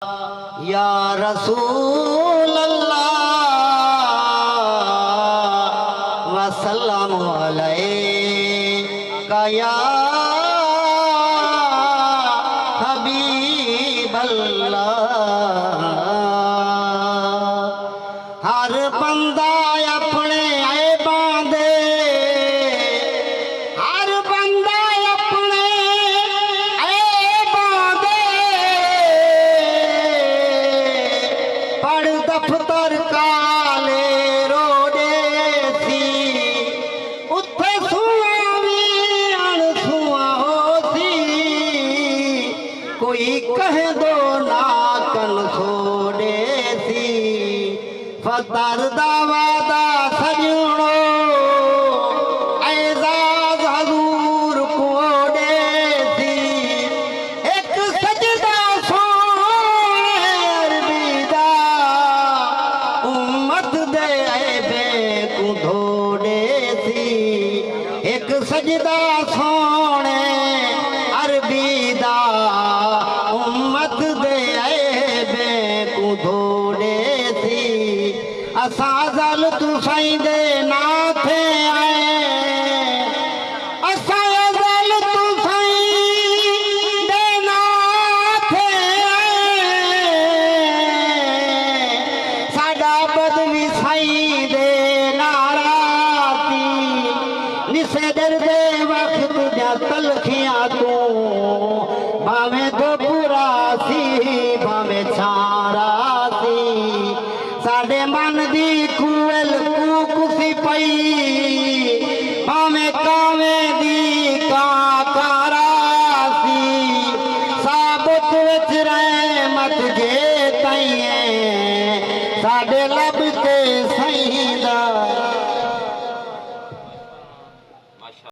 या रसूल अल्लाह वसल्लम अलैका या हबीब अल्लाह। हर बंदा अपने ऐबां दे, हर बंदा अपने ऐबां दे पढ़ दफ्तर काले रोडे सी, उत्थे सुआ भी अणसुआ हो सी, कोई कह दो ना कन छोड़े सी। फतर दा वादा सजणो एजाज हजूर कोडे सी, एक सजदा सोने अरबी दा उम्मत दे ऐबे को धोड़े सी। एक सजदा सोने अरबी दा उम्मत दे ऐबे को धोड़े सी। असा जल तू साईं दे नाथे आए, असा जल तू साईं दे नाथे आए, साडा बदवी साईं दे नाराती, निसे दर दे वक्त जा तलखियां तू भावे तो बुरा सी भावे छारा सी। साडे मन दी कुल कुसी पई भावे कावे दी काकारा सी, साबत विच रहमत जे ताईं साडे लब ते सईं दा